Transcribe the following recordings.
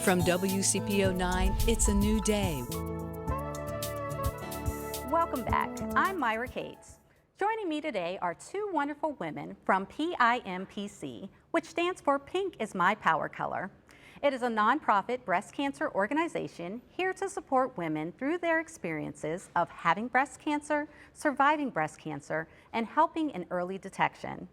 From WCPO 9, it's a new day. Welcome back. I'm Myra Cates. Joining me today are two wonderful women from PIMPC, which stands for Pink is My Power Color. It is a nonprofit breast cancer organization here to support women through their experiences of having breast cancer, surviving breast cancer, and helping in early detection.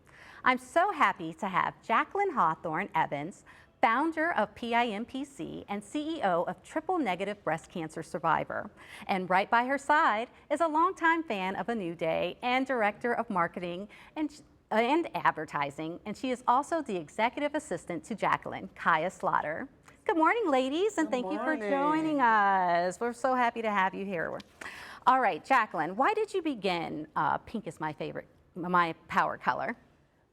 I'm so happy to have Jacqueline Hawthorne Evans, founder of PIMPC and CEO of Triple Negative Breast Cancer Survivor. And right by her side is a longtime fan of A New Day and director of marketing and advertising, and she is also the executive assistant to Jacqueline, Kaya Slaughter. Good morning, ladies, and thank you for joining us. We're so happy to have you here. All right, Jacqueline, why did you begin Pink is my power color?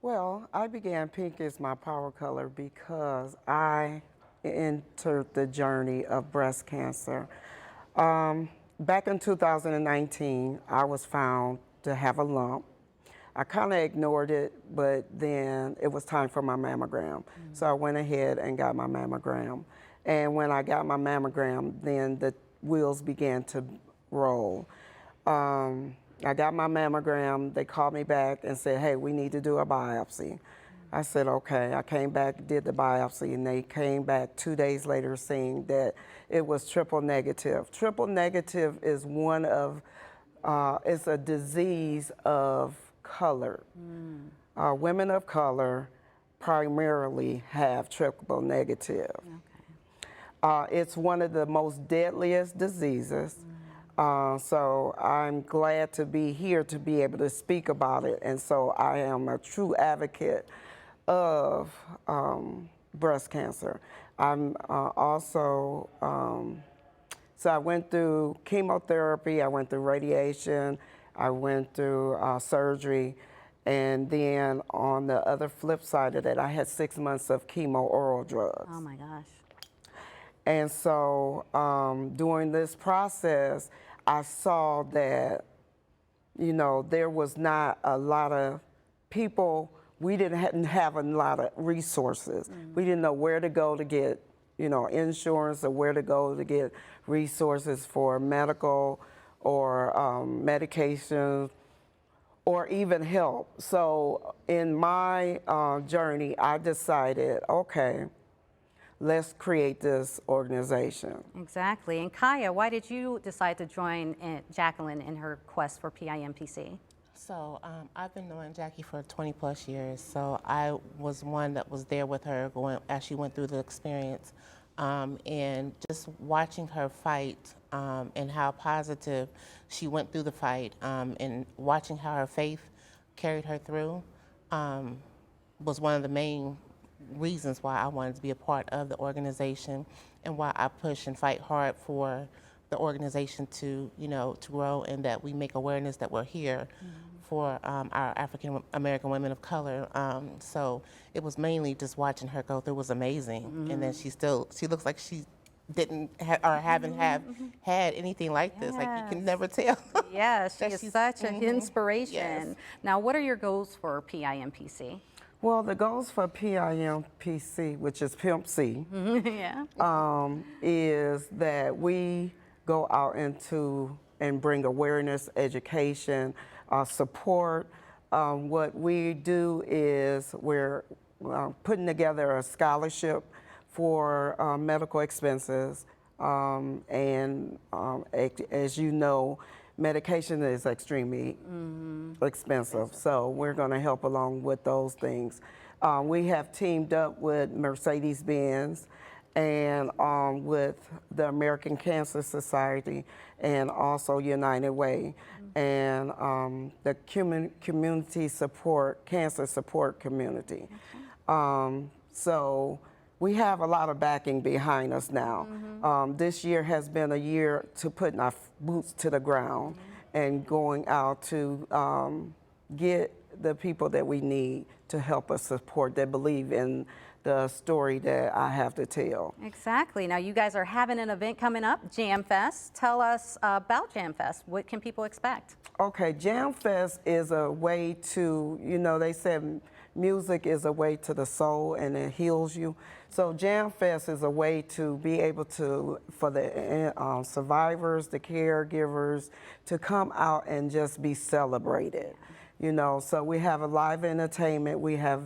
Well, I began Pink is My Power Color because I entered the journey of breast cancer. Back in 2019, I was found to have a lump. I kind of ignored it, but then it was time for my mammogram. So I went ahead and got my mammogram. And when I got my mammogram, then the wheels began to roll. I got my mammogram. They called me back and said, hey, we need to do a biopsy. I said, okay. I came back, did the biopsy, and they came back 2 days later saying that it was triple negative. Triple negative is one of, it's a disease of color. Women of color primarily have triple negative. Okay. It's one of the most deadliest diseases. So I'm glad to be here to be able to speak about it. And so I am a true advocate of breast cancer. I'm also, so I went through chemotherapy, I went through radiation, I went through surgery, and then on the other flip side of that, I had 6 months of chemo oral drugs. Oh my gosh. And so during this process, I saw that, you know, there was not a lot of people, we hadn't have a lot of resources. We didn't know where to go to get, you know, insurance or where to go to get resources for medical or medications or even help. So in my journey, I decided, okay, let's create this organization. Exactly. And Kaya, why did you decide to join Jacqueline in her quest for PIMPC? So I've been knowing Jackie for 20 plus years. So I was one that was there with her as she went through the experience. And just watching her fight and how positive she went through the fight and watching how her faith carried her through was one of the main reasons why I wanted to be a part of the organization and why I push and fight hard for the organization to, you know, to grow and that we make awareness that we're here for our African American women of color. So it was mainly just watching her go through was amazing. And then she looks like she didn't haven't had anything like this. Like you can never tell. Yes, she is such an inspiration. Yes. Now, what are your goals for PIMPC? Well, the goals for PIMPC, which is Pimp C, is that we go out into and bring awareness, education, support. What we do is we're putting together a scholarship for medical expenses, and as you know, medication is extremely expensive, so we're going to help along with those things. We have teamed up with Mercedes-Benz and with the American Cancer Society and also United Way and the community support, cancer support community. So we have a lot of backing behind us now. This year has been a year to putting our boots to the ground and going out to get the people that we need to help us support, that believe in the story that I have to tell. Exactly. Now you guys are having an event coming up, Jam Fest. Tell us about Jam Fest. What can people expect? Okay, Jam Fest is a way to, you know, they said music is a way to the soul and it heals you. So Jam Fest is a way to be able to, for the survivors, the caregivers, to come out and just be celebrated. You know, so we have a live entertainment, we have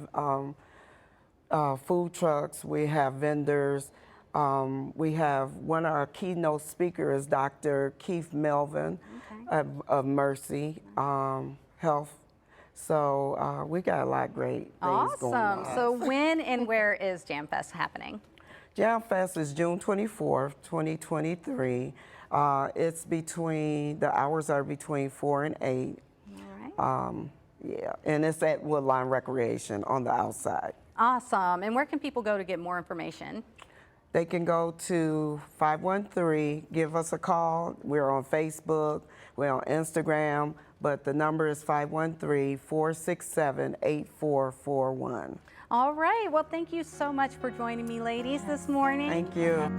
food trucks, we have vendors, we have one of our keynote speakers, Dr. Keith Melvin of Mercy Health. So we got a lot of great things going on. Awesome. So when and where is Jam Fest happening? Jam Fest is June 24th, 2023. It's between, the hours are between 4 and 8. All right. Yeah, and it's at Woodline Recreation on the outside. Awesome. And where can people go to get more information? They can go to 513, give us a call. We're on Facebook, we're on Instagram, but the number is 513-467-8441. All right. Well, thank you so much for joining me, ladies, this morning. Thank you.